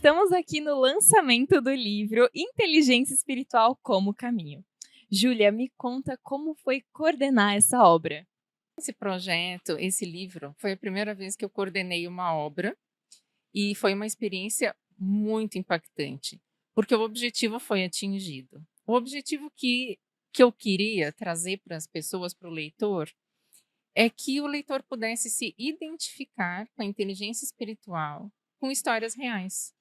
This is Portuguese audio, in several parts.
Estamos aqui no lançamento do livro Inteligência Espiritual como Caminho. Júlia, me conta como foi coordenar essa obra. Esse projeto, esse livro, foi a primeira vez que eu coordenei uma obra e foi uma experiência muito impactante, porque o objetivo foi atingido. O objetivo que eu queria trazer para as pessoas, para o leitor, é que o leitor pudesse se identificar com a inteligência espiritual, com histórias reais.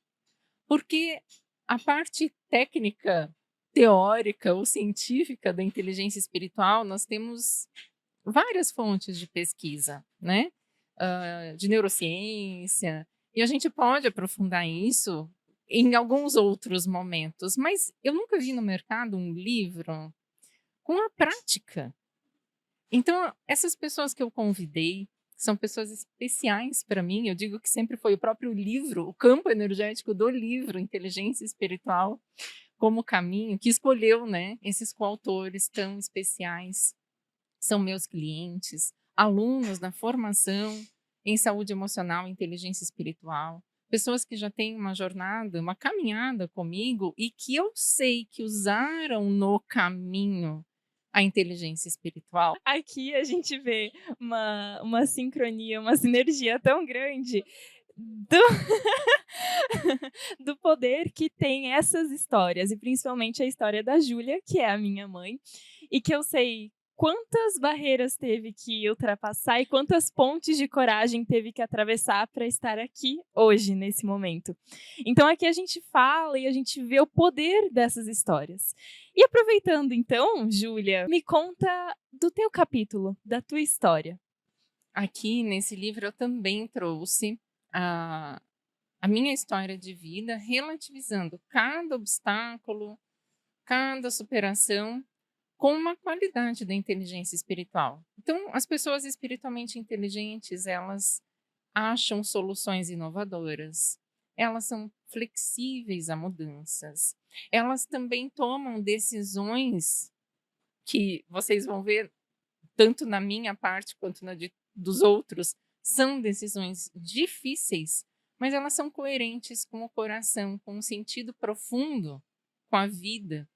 Porque a parte técnica, teórica ou científica da inteligência espiritual, nós temos várias fontes de pesquisa, né, de neurociência, e a gente pode aprofundar isso em alguns outros momentos, mas eu nunca vi no mercado um livro com a prática. Então, essas pessoas que eu convidei são pessoas especiais para mim, eu digo que sempre foi o próprio livro, o campo energético do livro Inteligência Espiritual como Caminho, que escolheu, né, esses coautores tão especiais. São meus clientes, alunos da formação em saúde emocional e inteligência espiritual, pessoas que já têm uma jornada, uma caminhada comigo e que eu sei que usaram no caminho a inteligência espiritual. Aqui a gente vê uma sincronia, uma sinergia tão grande do, do poder que tem essas histórias, e principalmente a história da Júlia, que é a minha mãe, e que eu sei quantas barreiras teve que ultrapassar e quantas pontes de coragem teve que atravessar para estar aqui hoje, nesse momento. Então aqui a gente fala e a gente vê o poder dessas histórias. E aproveitando então, Júlia, me conta do teu capítulo, da tua história. Aqui nesse livro eu também trouxe a, a minha história de vida, relativizando cada obstáculo, cada superação com uma qualidade da inteligência espiritual. Então, as pessoas espiritualmente inteligentes, elas acham soluções inovadoras, elas são flexíveis a mudanças, elas também tomam decisões que vocês vão ver, tanto na minha parte quanto dos outros, são decisões difíceis, mas elas são coerentes com o coração, com um sentido profundo com a vida.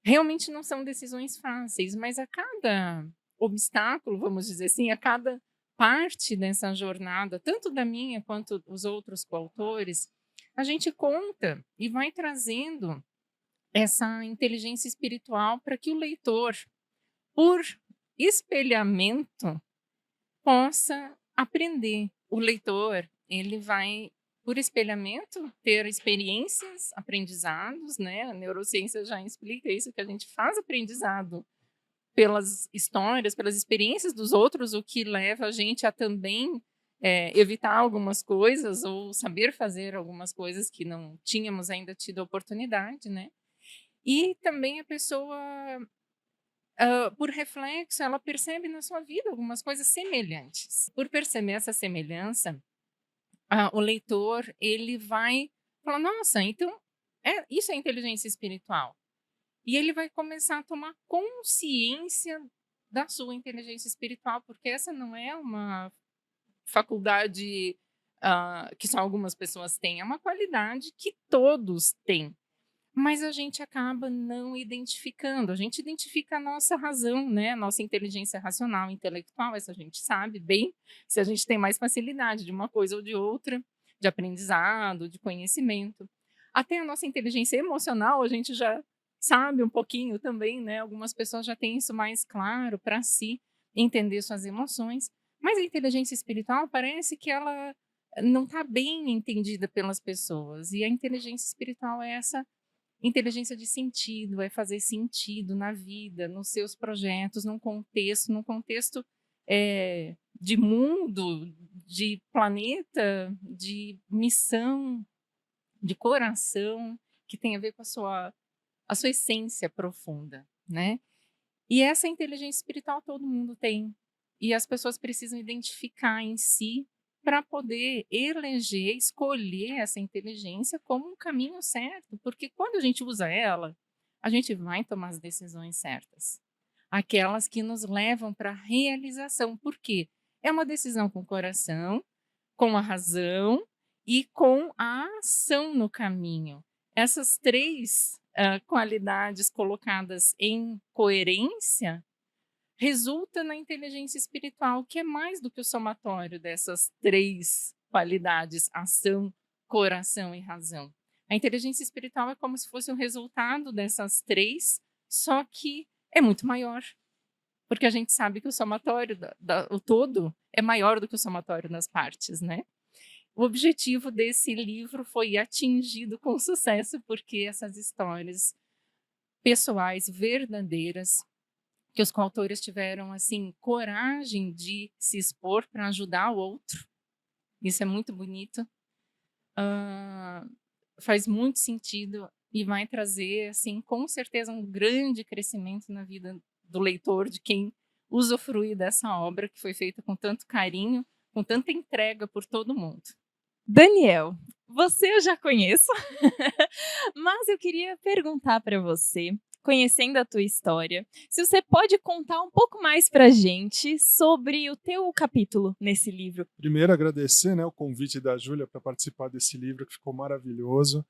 Realmente não são decisões fáceis, mas a cada obstáculo, vamos dizer assim, a cada parte dessa jornada, tanto da minha quanto dos outros coautores, a gente conta e vai trazendo essa inteligência espiritual para que o leitor, por espelhamento, possa aprender. O leitor, ele vai, por espelhamento, ter experiências, aprendizados, né? A neurociência já explica isso, que a gente faz aprendizado pelas histórias, pelas experiências dos outros, o que leva a gente a também evitar algumas coisas ou saber fazer algumas coisas que não tínhamos ainda tido a oportunidade, né? E também a pessoa, por reflexo, ela percebe na sua vida algumas coisas semelhantes. Por perceber essa semelhança, o leitor, ele vai falar: "Nossa, então isso é inteligência espiritual". E ele vai começar a tomar consciência da sua inteligência espiritual, porque essa não é uma faculdade, que só algumas pessoas têm, é uma qualidade que todos têm. Mas a gente acaba não identificando, a gente identifica a nossa razão, né, a nossa inteligência racional, intelectual, essa a gente sabe bem, se a gente tem mais facilidade de uma coisa ou de outra, de aprendizado, de conhecimento. Até a nossa inteligência emocional, a gente já sabe um pouquinho também, né, algumas pessoas já têm isso mais claro para si, entender suas emoções, mas a inteligência espiritual parece que ela não está bem entendida pelas pessoas, e a inteligência espiritual é essa inteligência de sentido, é fazer sentido na vida, nos seus projetos, num contexto, de mundo, de planeta, de missão, de coração, que tem a ver com a sua essência profunda, né. E essa inteligência espiritual todo mundo tem, e as pessoas precisam identificar em si para poder eleger, escolher essa inteligência como um caminho certo, porque quando a gente usa ela, a gente vai tomar as decisões certas, aquelas que nos levam para a realização. Por quê? É uma decisão com o coração, com a razão e com a ação no caminho. Essas três qualidades colocadas em coerência resulta na inteligência espiritual, que é mais do que o somatório dessas três qualidades: ação, coração e razão. A inteligência espiritual é como se fosse o resultado dessas três, só que é muito maior, porque a gente sabe que o somatório, o todo, é maior do que o somatório das partes, né? O objetivo desse livro foi atingido com sucesso, porque essas histórias pessoais, verdadeiras, que os coautores tiveram assim coragem de se expor para ajudar o outro. Isso é muito bonito. Faz muito sentido e vai trazer, assim, com certeza, um grande crescimento na vida do leitor, de quem usufrui dessa obra que foi feita com tanto carinho, com tanta entrega por todo mundo. Daniel, você eu já conheço, mas eu queria perguntar para você, conhecendo a tua história, se você pode contar um pouco mais pra gente sobre o teu capítulo nesse livro. Primeiro, agradecer, né, o convite da Júlia para participar desse livro, que ficou maravilhoso.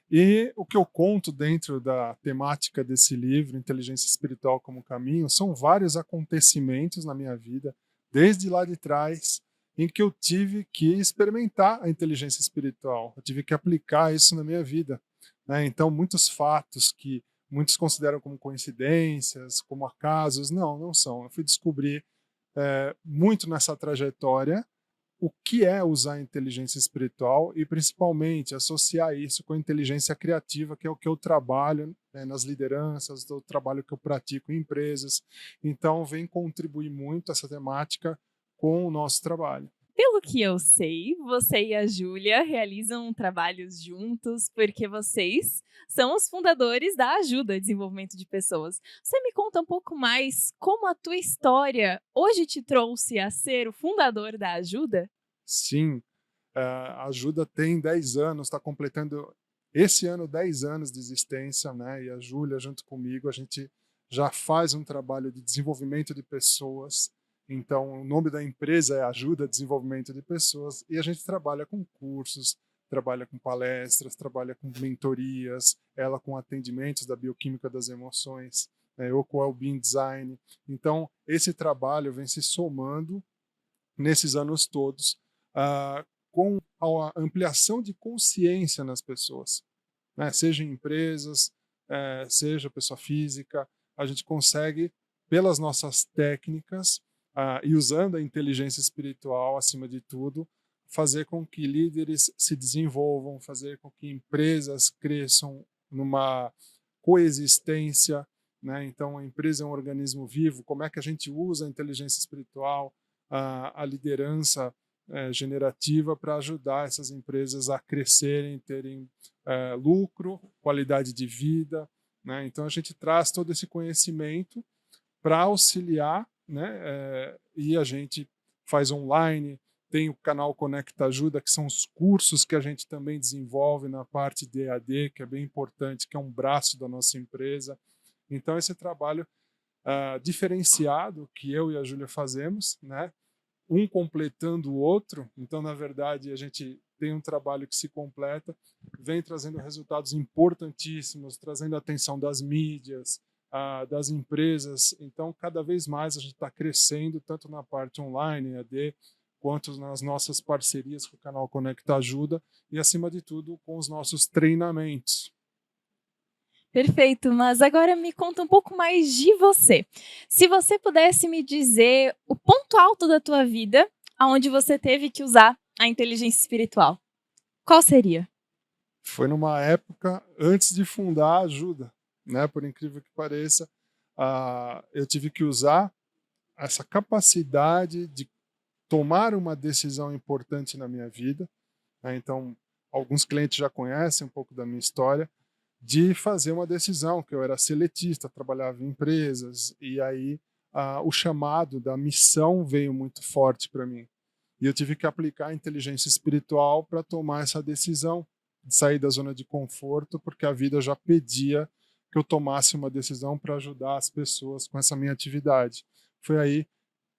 E o que eu conto dentro da temática desse livro, Inteligência Espiritual como Caminho, são vários acontecimentos na minha vida, desde lá de trás, em que eu tive que experimentar a inteligência espiritual, eu tive que aplicar isso na minha vida, né? Então, muitos fatos que muitos consideram como coincidências, como acasos, não são. Eu fui descobrir muito nessa trajetória o que é usar a inteligência espiritual e, principalmente, associar isso com a inteligência criativa, que é o que eu trabalho, né, nas lideranças, o trabalho que eu pratico em empresas. Então, vem contribuir muito essa temática com o nosso trabalho. Pelo que eu sei, você e a Júlia realizam trabalhos juntos porque vocês são os fundadores da Ajuda Desenvolvimento de Pessoas. Você me conta um pouco mais como a tua história hoje te trouxe a ser o fundador da Ajuda? Sim, a Ajuda tem 10 anos, está completando esse ano 10 anos de existência, né? E a Júlia, junto comigo, a gente já faz um trabalho de desenvolvimento de pessoas. Então, o nome da empresa é Ajuda Desenvolvimento de Pessoas e a gente trabalha com cursos, trabalha com palestras, trabalha com mentorias, ela com atendimentos da bioquímica das emoções, né? Eu com o Wellbeing Design. Então, esse trabalho vem se somando nesses anos todos, com a ampliação de consciência nas pessoas, né? Seja em empresas, seja pessoa física, a gente consegue, pelas nossas técnicas e usando a inteligência espiritual acima de tudo, fazer com que líderes se desenvolvam, fazer com que empresas cresçam numa coexistência, né? Então, a empresa é um organismo vivo. Como é que a gente usa a inteligência espiritual, a liderança generativa para ajudar essas empresas a crescerem, terem lucro, qualidade de vida, né? Então a gente traz todo esse conhecimento para auxiliar, né? E a gente faz online, tem o canal Conecta Ajuda, que são os cursos que a gente também desenvolve na parte de EAD, que é bem importante, que é um braço da nossa empresa. Então esse trabalho diferenciado que eu e a Júlia fazemos, né? Um completando o outro. Então, na verdade, a gente tem um trabalho que se completa, vem trazendo resultados importantíssimos, trazendo a atenção das mídias, das empresas. Então, cada vez mais a gente está crescendo, tanto na parte online, EAD, quanto nas nossas parcerias com o canal Conecta Ajuda e, acima de tudo, com os nossos treinamentos. Perfeito, mas agora me conta um pouco mais de você. Se você pudesse me dizer o ponto alto da tua vida, aonde você teve que usar a inteligência espiritual, qual seria? Foi numa época antes de fundar a Ajuda, né? Por incrível que pareça, eu tive que usar essa capacidade de tomar uma decisão importante na minha vida, né? Então, alguns clientes já conhecem um pouco da minha história, de fazer uma decisão, que eu era seletista, trabalhava em empresas, e aí o chamado da missão veio muito forte para mim. E eu tive que aplicar a inteligência espiritual para tomar essa decisão, de sair da zona de conforto, porque a vida já pedia que eu tomasse uma decisão para ajudar as pessoas com essa minha atividade. Foi aí,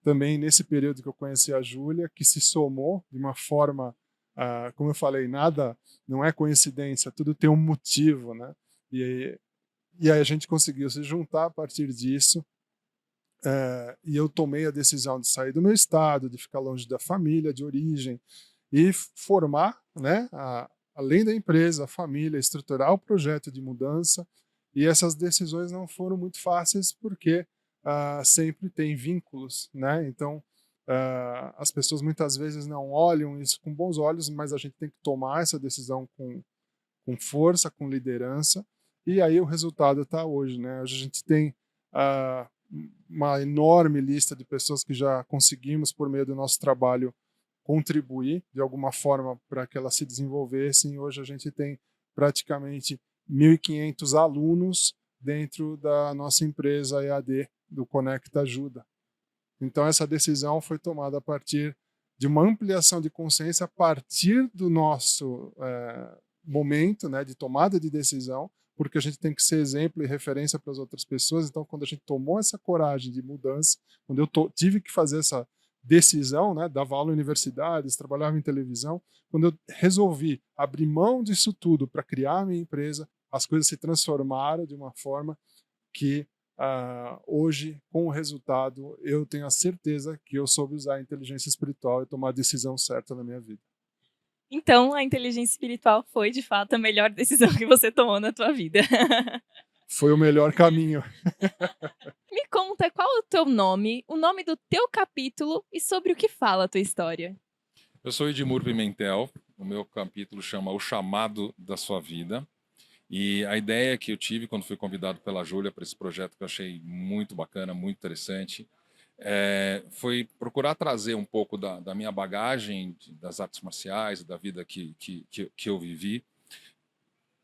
também nesse período que eu conheci a Júlia, que se somou de uma forma como eu falei, nada não é coincidência, tudo tem um motivo, né? E aí a gente conseguiu se juntar a partir disso, e eu tomei a decisão de sair do meu estado, de ficar longe da família, de origem, e formar, né, além da empresa, a família, estruturar o projeto de mudança. E essas decisões não foram muito fáceis porque sempre tem vínculos, né? Então, as pessoas muitas vezes não olham isso com bons olhos, mas a gente tem que tomar essa decisão com força, com liderança, e aí o resultado está hoje, né? Hoje a gente tem uma enorme lista de pessoas que já conseguimos, por meio do nosso trabalho, contribuir de alguma forma para que elas se desenvolvessem. Hoje a gente tem praticamente 1.500 alunos dentro da nossa empresa EAD, do Conecta Ajuda. Então essa decisão foi tomada a partir de uma ampliação de consciência, a partir do nosso momento, né, de tomada de decisão, porque a gente tem que ser exemplo e referência para as outras pessoas. Então, quando a gente tomou essa coragem de mudança, quando eu tive que fazer essa decisão, né, dava aula em universidades, trabalhava em televisão, quando eu resolvi abrir mão disso tudo para criar a minha empresa, as coisas se transformaram de uma forma que hoje, com o resultado, eu tenho a certeza que eu soube usar a inteligência espiritual e tomar a decisão certa na minha vida. Então, a inteligência espiritual foi, de fato, a melhor decisão que você tomou na tua vida. Foi o melhor caminho. Me conta qual é o nome do teu capítulo e sobre o que fala a tua história. Eu sou Edmur Pimentel, o meu capítulo chama O Chamado da Sua Vida. E a ideia que eu tive quando fui convidado pela Júlia para esse projeto, que eu achei muito bacana, muito interessante, foi procurar trazer um pouco da minha bagagem das artes marciais, da vida que eu vivi,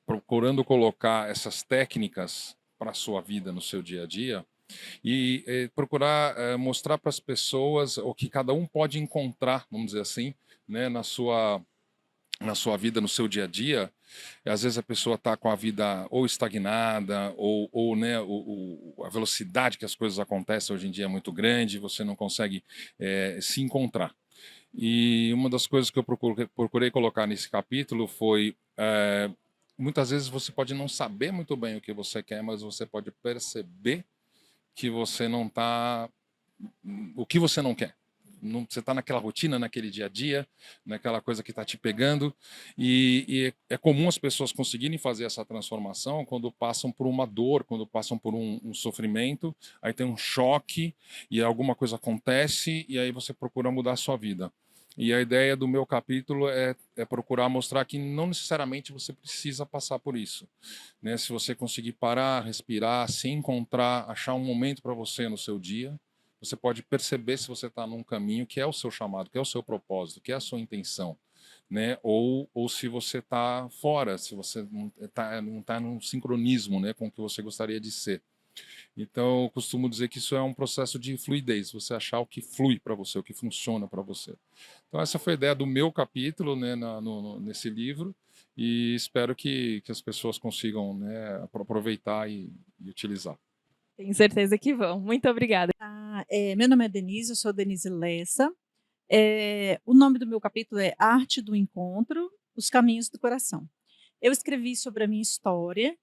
procurando colocar essas técnicas para a sua vida no seu dia a dia e procurar mostrar para as pessoas o que cada um pode encontrar, vamos dizer assim, né, na sua vida, no seu dia a dia. E às vezes a pessoa está com a vida ou estagnada, ou né, a velocidade que as coisas acontecem hoje em dia é muito grande, você não consegue se encontrar. E uma das coisas que eu procurei colocar nesse capítulo foi muitas vezes você pode não saber muito bem o que você quer, mas você pode perceber que você não está... o que você não quer. Você está naquela rotina, naquele dia a dia, naquela coisa que está te pegando, e é comum as pessoas conseguirem fazer essa transformação quando passam por uma dor, quando passam por um sofrimento, aí tem um choque, e alguma coisa acontece, e aí você procura mudar a sua vida. E a ideia do meu capítulo é procurar mostrar que não necessariamente você precisa passar por isso, né? Se você conseguir parar, respirar, se encontrar, achar um momento para você no seu dia, você pode perceber se você está num caminho que é o seu chamado, que é o seu propósito, que é a sua intenção, né? Ou se você está fora, se você não tá num sincronismo, né, com o que você gostaria de ser. Então, eu costumo dizer que isso é um processo de fluidez, você achar o que flui para você, o que funciona para você. Então, essa foi a ideia do meu capítulo, né, nesse livro, e espero que as pessoas consigam, né, aproveitar e utilizar. Tenho certeza que vão. Muito obrigada. Meu nome é Denise, eu sou Denise Lessa. O nome do meu capítulo é Arte do Encontro, Os Caminhos do Coração. Eu escrevi sobre a minha história,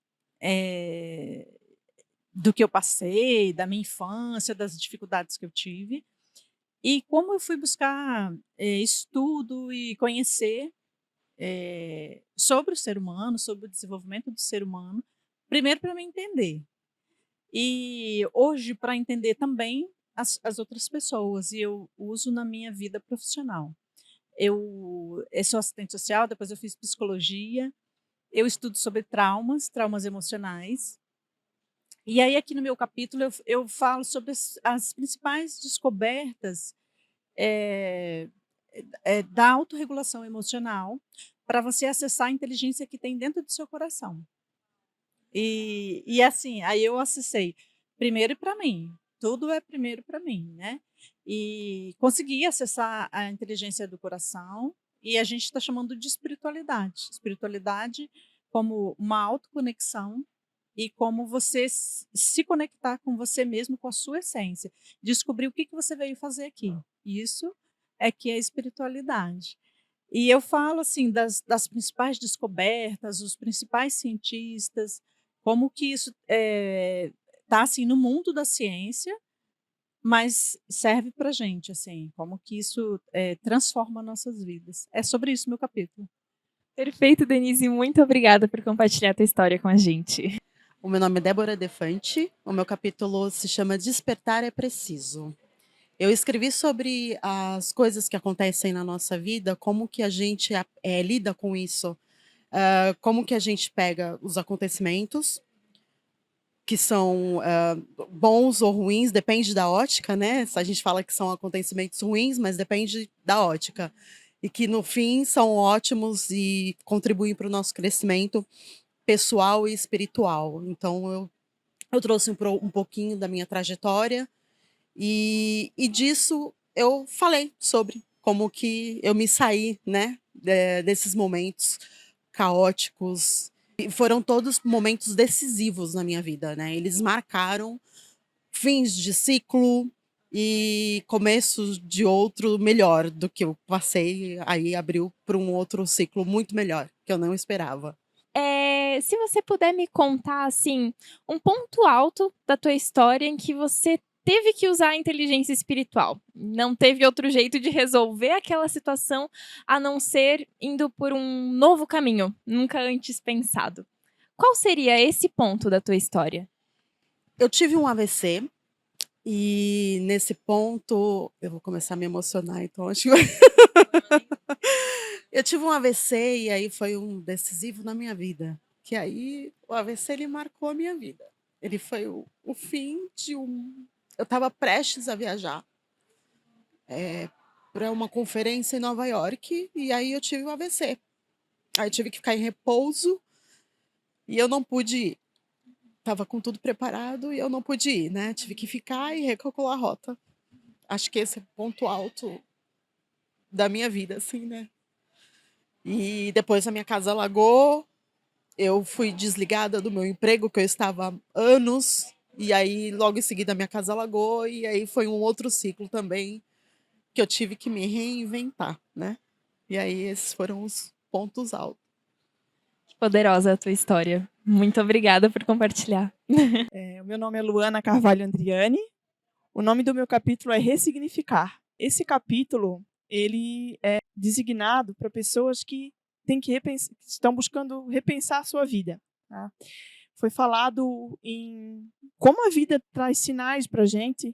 do que eu passei, da minha infância, das dificuldades que eu tive, e como eu fui buscar estudo e conhecer sobre o ser humano, sobre o desenvolvimento do ser humano, primeiro para me entender. E hoje, para entender também as outras pessoas, e eu uso na minha vida profissional. Eu sou assistente social, depois eu fiz psicologia, eu estudo sobre traumas emocionais. E aí, aqui no meu capítulo, eu falo sobre as principais descobertas da autorregulação emocional para você acessar a inteligência que tem dentro do seu coração. E assim, aí eu acessei primeiro para mim, tudo é primeiro para mim, né? E consegui acessar a inteligência do coração, e a gente está chamando de espiritualidade. Espiritualidade como uma autoconexão e como você se conectar com você mesmo, com a sua essência. Descobrir o que você veio fazer aqui. Isso é que é espiritualidade. E eu falo assim das principais descobertas, os principais cientistas, como que isso está assim no mundo da ciência, mas serve para gente, assim, como que isso transforma nossas vidas. É sobre isso meu capítulo. Perfeito, Denise. Muito obrigada por compartilhar a tua história com a gente. O meu nome é Débora Defante, o meu capítulo se chama Despertar é Preciso. Eu escrevi sobre as coisas que acontecem na nossa vida, como que a gente lida com isso, como que a gente pega os acontecimentos, que são bons ou ruins, depende da ótica, né? A gente fala que são acontecimentos ruins, mas depende da ótica. E que, no fim, são ótimos e contribuem para o nosso crescimento pessoal e espiritual. Então, eu trouxe um pouquinho da minha trajetória e disso eu falei sobre como que eu me saí, né, desses momentos caóticos. E foram todos momentos decisivos na minha vida, né? Eles marcaram fins de ciclo e começos de outro melhor do que eu passei, aí abriu para um outro ciclo muito melhor, que eu não esperava. Se você puder me contar, assim, um ponto alto da tua história em que você teve que usar a inteligência espiritual. Não teve outro jeito de resolver aquela situação a não ser indo por um novo caminho, nunca antes pensado. Qual seria esse ponto da tua história? Eu tive um AVC e nesse ponto eu vou começar a me emocionar, então acho que eu tive um AVC e aí foi um decisivo na minha vida, que aí o AVC ele marcou a minha vida. Ele foi o fim de eu estava prestes a viajar para uma conferência em Nova York e aí eu tive o AVC. Aí eu tive que ficar em repouso e eu não pude ir. Estava com tudo preparado e eu não pude ir, né? Tive que ficar e recalcular a rota. Acho que esse é o ponto alto da minha vida, assim, né? E depois a minha casa alagou, eu fui desligada do meu emprego, que eu estava há anos, e aí logo em seguida a minha casa alagou, e aí foi um outro ciclo também, que eu tive que me reinventar, né? E aí esses foram os pontos altos. Poderosa a tua história. Muito obrigada por compartilhar. O meu nome é Luana Carvalho Andriani. O nome do meu capítulo é Ressignificar. Esse capítulo ele é designado para pessoas que estão buscando repensar a sua vida. Tá? Foi falado em como a vida traz sinais para a gente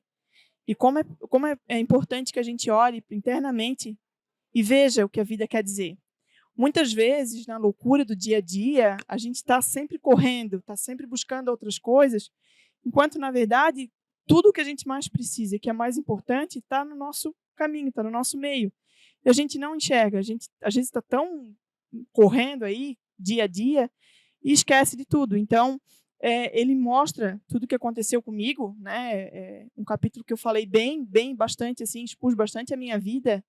e como é importante que a gente olhe internamente e veja o que a vida quer dizer. Muitas vezes, na loucura do dia a dia, a gente está sempre correndo, está sempre buscando outras coisas, enquanto, na verdade, tudo o que a gente mais precisa, que é mais importante, está no nosso caminho, está no nosso meio. E a gente não enxerga, a gente às vezes está tão correndo aí, dia a dia, e esquece de tudo. Então, ele mostra tudo o que aconteceu comigo, né? Um capítulo que eu falei bastante, assim, expus bastante a minha vida,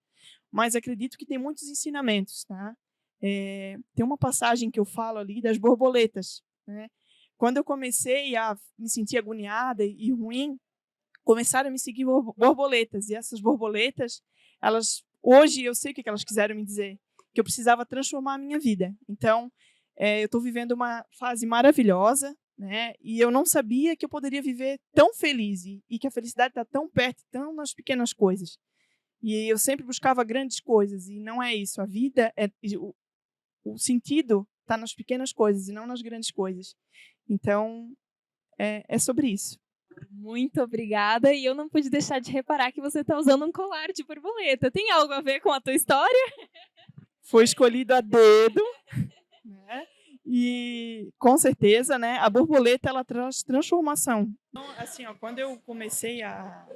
mas acredito que tem muitos ensinamentos, tá? Tem uma passagem que eu falo ali das borboletas, né? Quando eu comecei a me sentir agoniada e ruim, começaram a me seguir borboletas, e essas borboletas, hoje eu sei o que elas quiseram me dizer, que eu precisava transformar a minha vida. Então, eu estou vivendo uma fase maravilhosa, né? E eu não sabia que eu poderia viver tão feliz e que a felicidade está tão perto, tão nas pequenas coisas. E eu sempre buscava grandes coisas, e não é isso. A vida, o sentido está nas pequenas coisas e não nas grandes coisas. Então, é sobre isso. Muito obrigada. E eu não pude deixar de reparar que você está usando um colar de borboleta. Tem algo a ver com a tua história? Foi escolhido a dedo, né? E, com certeza, né, a borboleta ela traz transformação. Então, assim, quando eu comecei a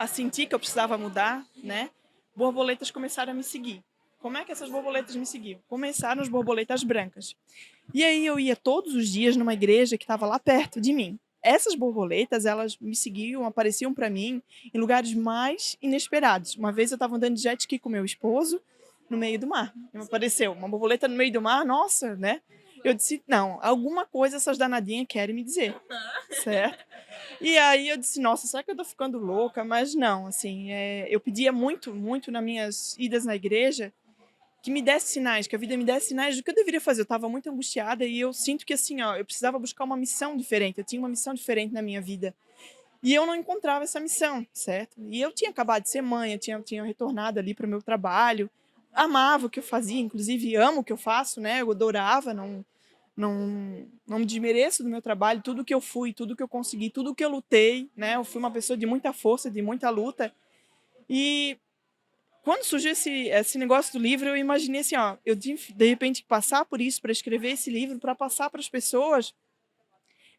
sentir que eu precisava mudar, né, borboletas começaram a me seguir. Como é que essas borboletas me seguiam? Começaram as borboletas brancas. E aí eu ia todos os dias numa igreja que estava lá perto de mim. Essas borboletas, elas me seguiam, apareciam para mim em lugares mais inesperados. Uma vez eu estava andando de jet ski com meu esposo no meio do mar. Apareceu uma borboleta no meio do mar, nossa, né? Eu disse, não, alguma coisa essas danadinhas querem me dizer, certo? E aí eu disse, nossa, será que eu tô ficando louca? Mas não, assim, eu pedia muito, muito nas minhas idas na igreja que me desse sinais, que a vida me desse sinais do que eu deveria fazer. Eu estava muito angustiada e eu sinto que assim, ó, eu precisava buscar uma missão diferente. Eu tinha uma missão diferente na minha vida. E eu não encontrava essa missão, certo? E eu tinha acabado de ser mãe, eu tinha retornado ali para o meu trabalho, amava o que eu fazia, inclusive amo o que eu faço, né? Eu adorava, não me desmereço do meu trabalho, tudo que eu fui, tudo que eu consegui, tudo que eu lutei, né? Eu fui uma pessoa de muita força, de muita luta. E quando surgiu esse negócio do livro, eu imaginei assim, ó, eu de repente passar por isso, para escrever esse livro, para passar para as pessoas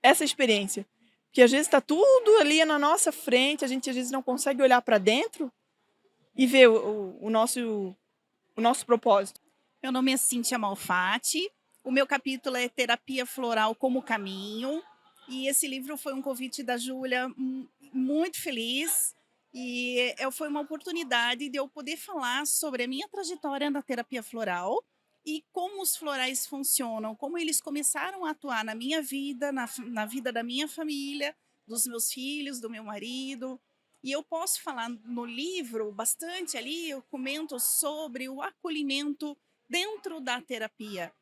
essa experiência. Porque às vezes está tudo ali na nossa frente, a gente às vezes não consegue olhar para dentro e ver o nosso propósito. Meu nome é Cíntia Malfatti. O meu capítulo é Terapia Floral como Caminho. E esse livro foi um convite da Júlia, muito feliz. E foi uma oportunidade de eu poder falar sobre a minha trajetória na terapia floral e como os florais funcionam, como eles começaram a atuar na minha vida, na vida da minha família, dos meus filhos, do meu marido. E eu posso falar no livro bastante ali, eu comento sobre o acolhimento dentro da terapia,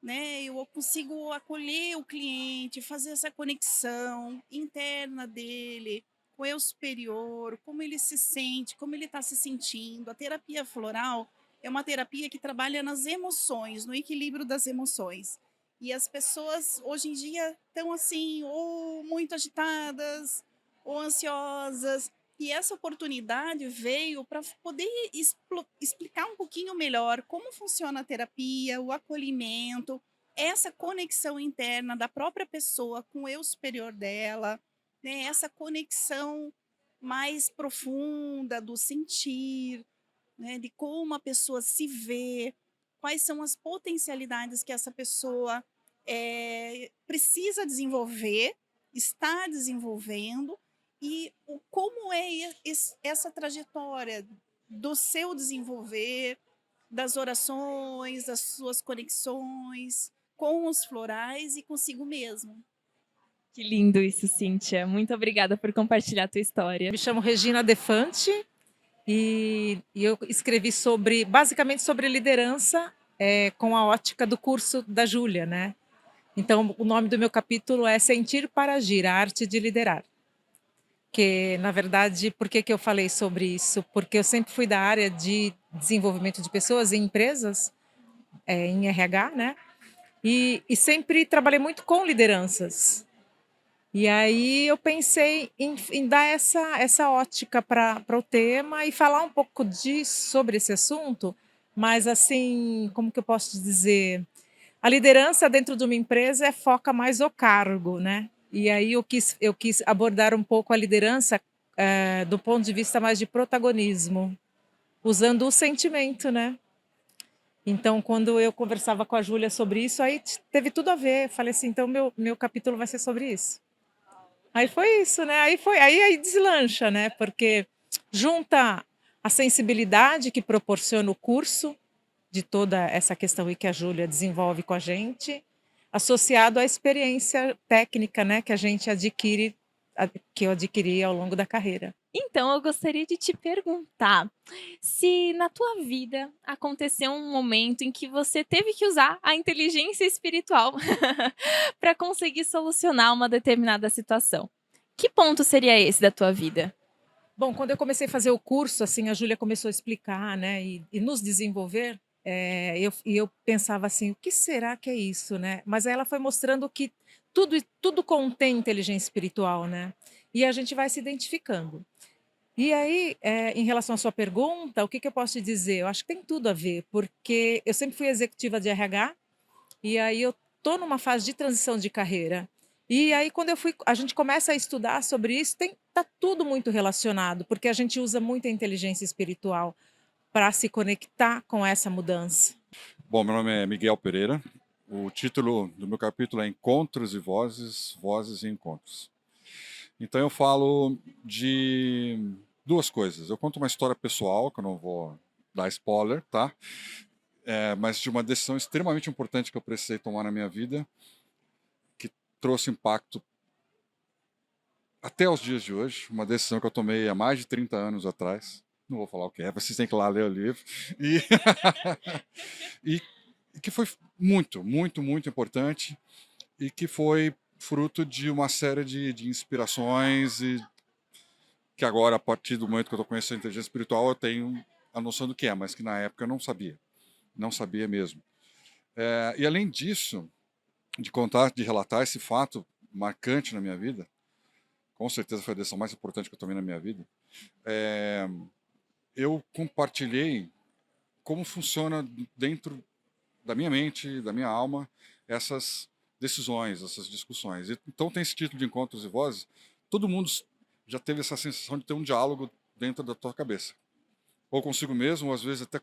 né? Eu consigo acolher o cliente, fazer essa conexão interna dele com o eu superior, como ele se sente, como ele está se sentindo. A terapia floral é uma terapia que trabalha nas emoções, no equilíbrio das emoções. E as pessoas hoje em dia estão assim, ou muito agitadas, ou ansiosas. E essa oportunidade veio para poder explicar um pouquinho melhor como funciona a terapia, o acolhimento, essa conexão interna da própria pessoa com o eu superior dela, né? Essa conexão mais profunda do sentir, né? De como a pessoa se vê, quais são as potencialidades que essa pessoa precisa desenvolver, está desenvolvendo, e como é essa trajetória do seu desenvolver, das orações, das suas conexões com os florais e consigo mesmo. Que lindo isso, Cíntia. Muito obrigada por compartilhar a tua história. Me chamo Regina Defante e eu escrevi basicamente sobre liderança com a ótica do curso da Júlia, né? Então, o nome do meu capítulo é Sentir para Agir, a arte de liderar. Que, na verdade, por que eu falei sobre isso? Porque eu sempre fui da área de desenvolvimento de pessoas em empresas, em RH, né? E sempre trabalhei muito com lideranças. E aí eu pensei em dar essa ótica para o tema e falar um pouco sobre esse assunto, mas assim, como que eu posso te dizer? A liderança dentro de uma empresa foca mais o cargo, né? E aí eu quis abordar um pouco a liderança do ponto de vista mais de protagonismo, usando o sentimento, né? Então, quando eu conversava com a Júlia sobre isso, aí teve tudo a ver. Falei assim, então meu capítulo vai ser sobre isso. Aí foi isso, né? Aí deslancha, né? Porque junta a sensibilidade que proporciona o curso de toda essa questão aí que a Júlia desenvolve com a gente, associado à experiência técnica, né, que a gente adquire, que eu adquiri ao longo da carreira. Então, eu gostaria de te perguntar se na tua vida aconteceu um momento em que você teve que usar a inteligência espiritual para conseguir solucionar uma determinada situação. Que ponto seria esse da tua vida? Bom, quando eu comecei a fazer o curso, assim, a Júlia começou a explicar, né, e nos desenvolver, eu pensava assim, o que será que é isso, né? Mas aí ela foi mostrando que tudo contém inteligência espiritual, né? E a gente vai se identificando. E aí, em relação à sua pergunta, o que eu posso te dizer? Eu acho que tem tudo a ver, porque eu sempre fui executiva de RH, e aí eu estou numa fase de transição de carreira. E aí, quando a gente começa a estudar sobre isso, tá tudo muito relacionado, porque a gente usa muita inteligência espiritual para se conectar com essa mudança. Bom, meu nome é Miguel Pereira. O título do meu capítulo é Encontros e Vozes, Vozes e Encontros. Então eu falo de duas coisas. Eu conto uma história pessoal, que eu não vou dar spoiler, tá? Mas de uma decisão extremamente importante que eu precisei tomar na minha vida, que trouxe impacto até os dias de hoje. Uma decisão que eu tomei há mais de 30 anos atrás, não vou falar o que é, vocês têm que ir lá ler o livro. E, e que foi muito, muito, muito importante e que foi fruto de uma série de inspirações e que agora, a partir do momento que eu estou conhecendo a inteligência espiritual, eu tenho a noção do que é, mas que na época eu não sabia. Não sabia mesmo. E além disso, de contar, de relatar esse fato marcante na minha vida, com certeza foi a decisão mais importante que eu tomei na minha vida, eu compartilhei como funciona dentro da minha mente, da minha alma, essas decisões, essas discussões. Então tem esse título de Encontros e Vozes. Todo mundo já teve essa sensação de ter um diálogo dentro da tua cabeça. Ou consigo mesmo, ou às vezes até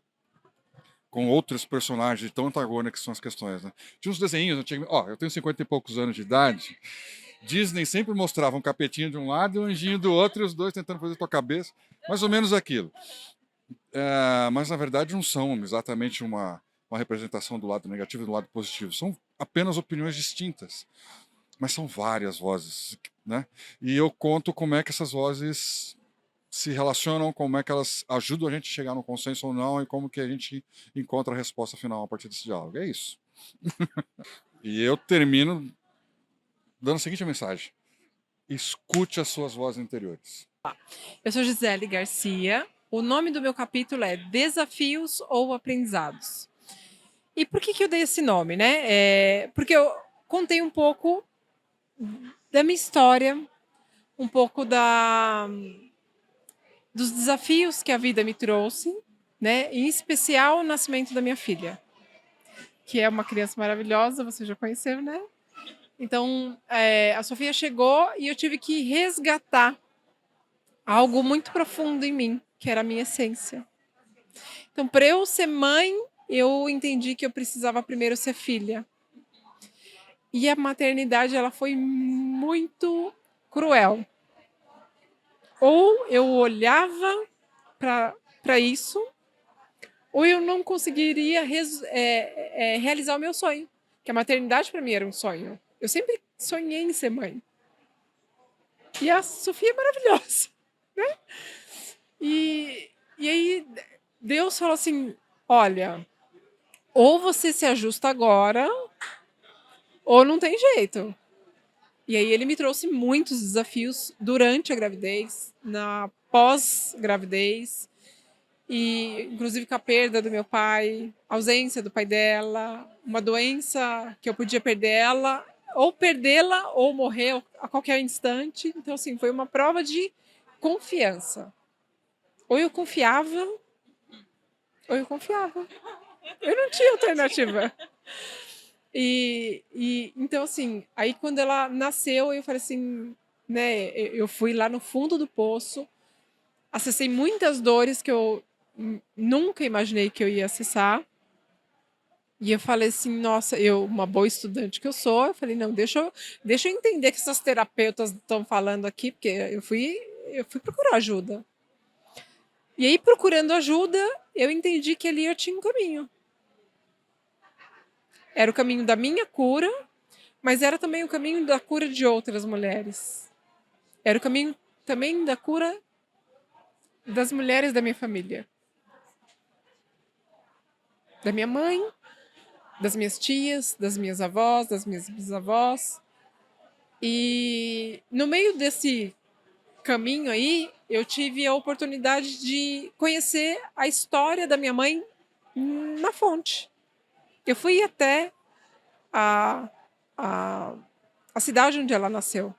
com outros personagens tão antagônicos que são as questões. Né? Tinha uns desenhos, eu tenho 50 e poucos anos de idade, Disney sempre mostrava um capetinho de um lado e um anjinho do outro, e os dois tentando fazer a tua cabeça, mais ou menos aquilo. Mas na verdade não são exatamente uma representação do lado negativo e do lado positivo, são apenas opiniões distintas, mas são várias vozes, né? E eu conto como é que essas vozes se relacionam, como é que elas ajudam a gente a chegar no consenso ou não, e como que a gente encontra a resposta final a partir desse diálogo. É isso. E eu termino dando a seguinte mensagem: escute as suas vozes interiores. Eu sou Gisele Garcia. O nome do meu capítulo é Desafios ou Aprendizados. E por que eu dei esse nome, né? Porque eu contei um pouco da minha história, um pouco dos desafios que a vida me trouxe, né? Em especial o nascimento da minha filha, que é uma criança maravilhosa, você já conheceu, né? Então, a Sofia chegou e eu tive que resgatar algo muito profundo em mim, que era a minha essência. Então, para eu ser mãe, eu entendi que eu precisava primeiro ser filha. E a maternidade, ela foi muito cruel. Ou eu olhava para isso, ou eu não conseguiria realizar o meu sonho. Que a maternidade, para mim, era um sonho. Eu sempre sonhei em ser mãe. E a Sofia é maravilhosa, né? E aí Deus falou assim, olha, ou você se ajusta agora, ou não tem jeito. E aí ele me trouxe muitos desafios durante a gravidez, na pós-gravidez, e inclusive com a perda do meu pai, a ausência do pai dela, uma doença que eu podia perder ela, ou perdê-la, ou morrer a qualquer instante. Então, assim, foi uma prova de confiança. Ou eu confiava, ou eu confiava. Eu não tinha alternativa. Então, assim, aí quando ela nasceu, eu falei assim, né, eu fui lá no fundo do poço, acessei muitas dores que eu nunca imaginei que eu ia acessar. E eu falei assim, nossa, uma boa estudante que eu sou, eu falei, não, deixa eu entender o que essas terapeutas estão falando aqui, porque eu fui procurar ajuda. E aí, procurando ajuda, eu entendi que ali eu tinha um caminho. Era o caminho da minha cura, mas era também o caminho da cura de outras mulheres. Era o caminho também da cura das mulheres da minha família. Da minha mãe, das minhas tias, das minhas avós, das minhas bisavós. E no meio desse caminho aí, eu tive a oportunidade de conhecer a história da minha mãe na fonte. Eu fui até a cidade onde ela nasceu.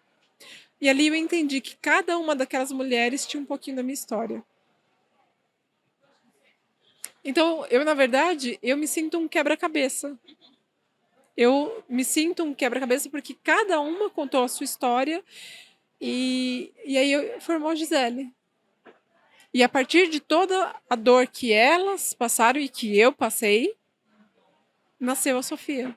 E ali eu entendi que cada uma daquelas mulheres tinha um pouquinho da minha história. Então, na verdade, eu me sinto um quebra-cabeça. Eu me sinto um quebra-cabeça porque cada uma contou a sua história e aí formou a Gisele. E a partir de toda a dor que elas passaram e que eu passei, nasceu a Sofia.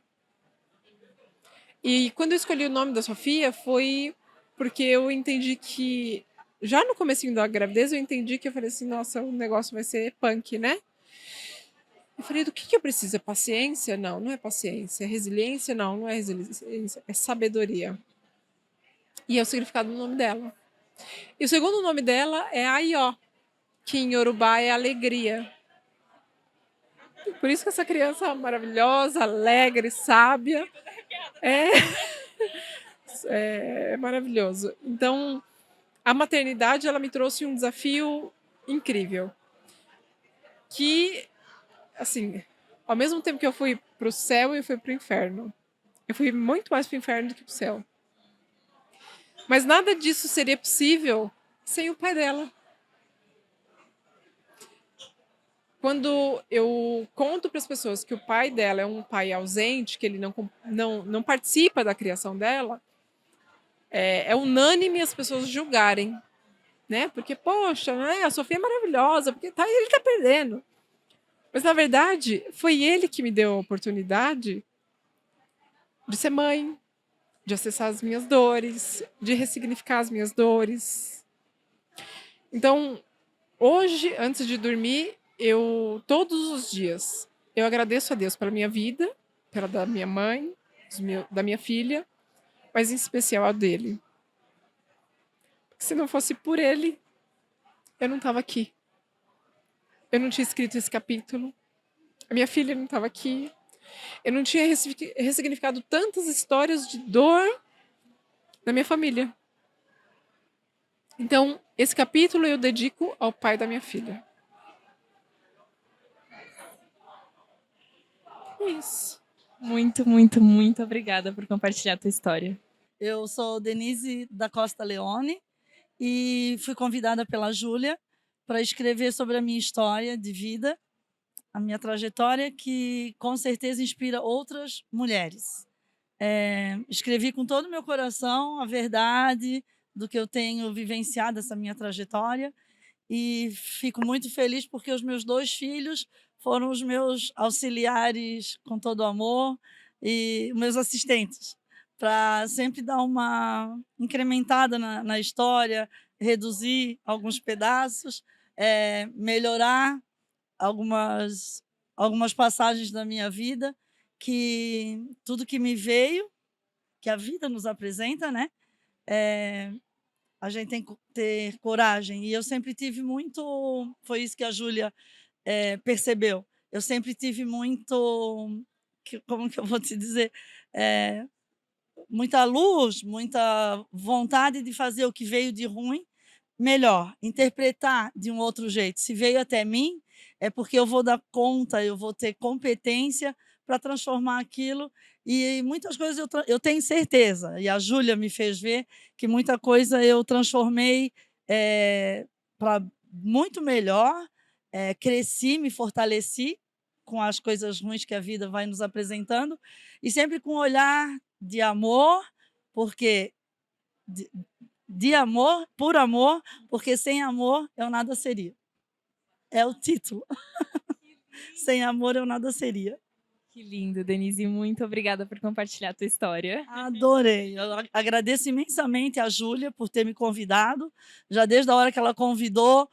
E quando eu escolhi o nome da Sofia foi porque eu entendi que, já no comecinho da gravidez, eu falei assim, nossa, o negócio vai ser punk, né? Eu falei, do que eu preciso? É paciência? Não, não é paciência. É resiliência? Não, não é resiliência. É sabedoria. E é o significado do nome dela. E o segundo nome dela é Aió, que em Yorubá é alegria. Por isso que essa criança maravilhosa, alegre, sábia, é, é maravilhoso. Então, a maternidade, ela me trouxe um desafio incrível. Que, assim, ao mesmo tempo que eu fui para o céu, eu fui para o inferno. Eu fui muito mais para o inferno do que para o céu. Mas nada disso seria possível sem o pai dela. Quando eu conto para as pessoas que o pai dela é um pai ausente, que ele não participa da criação dela, é unânime as pessoas julgarem, né? Porque, poxa, né? A Sofia é maravilhosa, porque ele está perdendo. Mas, na verdade, foi ele que me deu a oportunidade de ser mãe, de acessar as minhas dores, de ressignificar as minhas dores. Então, hoje, antes de dormir, todos os dias, eu agradeço a Deus pela minha vida, pela da minha mãe, da minha filha, mas em especial a dele. Porque se não fosse por ele, eu não estava aqui. Eu não tinha escrito esse capítulo. A minha filha não estava aqui. Eu não tinha ressignificado tantas histórias de dor na minha família. Então, esse capítulo eu dedico ao pai da minha filha. Isso. Muito, muito, muito obrigada por compartilhar a tua história. Eu sou Denise da Costa Leone e fui convidada pela Júlia para escrever sobre a minha história de vida, a minha trajetória, que com certeza inspira outras mulheres. Escrevi com todo o meu coração a verdade do que eu tenho vivenciado, essa minha trajetória, e fico muito feliz porque os meus 2 filhos foram os meus auxiliares com todo o amor e meus assistentes, para sempre dar uma incrementada na história, reduzir alguns pedaços, melhorar algumas passagens da minha vida, que tudo que me veio, que a vida nos apresenta, né? A gente tem que ter coragem. E eu sempre tive muito... Foi isso que a Júlia percebeu. Eu sempre tive muito... Como que eu vou te dizer? Muita luz, muita vontade de fazer o que veio de ruim melhor, interpretar de um outro jeito. Se veio até mim, é porque eu vou dar conta, eu vou ter competência para transformar aquilo. E muitas coisas eu tenho certeza, e a Júlia me fez ver que muita coisa eu transformei para muito melhor, cresci, me fortaleci com as coisas ruins que a vida vai nos apresentando, e sempre com um olhar de amor, porque de amor, por amor, porque sem amor eu nada seria. É o título. Sem amor eu nada seria. Que lindo, Denise. Muito obrigada por compartilhar a tua história. Adorei. Eu agradeço imensamente a Júlia por ter me convidado. Já desde a hora que ela convidou,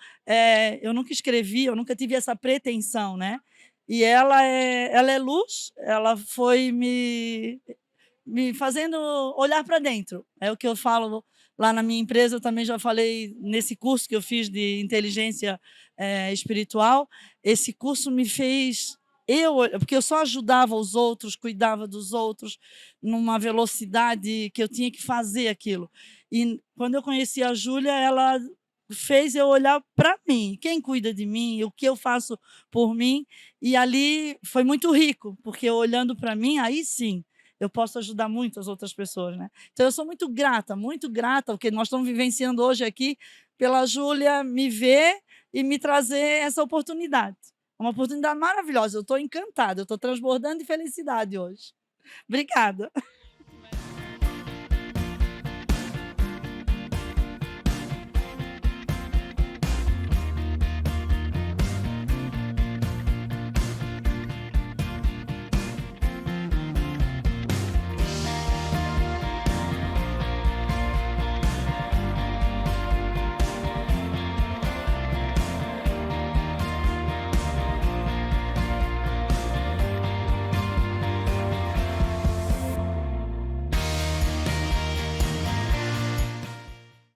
eu nunca escrevi, eu nunca tive essa pretensão, né? E ela é luz, ela foi me fazendo olhar para dentro. É o que eu falo lá na minha empresa, eu também já falei nesse curso que eu fiz de inteligência espiritual. Esse curso me fez... porque eu só ajudava os outros, cuidava dos outros, numa velocidade que eu tinha que fazer aquilo. E quando eu conheci a Júlia, ela fez eu olhar para mim, quem cuida de mim, o que eu faço por mim. E ali foi muito rico, porque olhando para mim, aí sim, eu posso ajudar muito as outras pessoas, né? Então, eu sou muito grata, porque nós estamos vivenciando hoje aqui, pela Júlia me ver e me trazer essa oportunidade. Uma oportunidade maravilhosa, eu estou encantada, eu estou transbordando de felicidade hoje. Obrigada.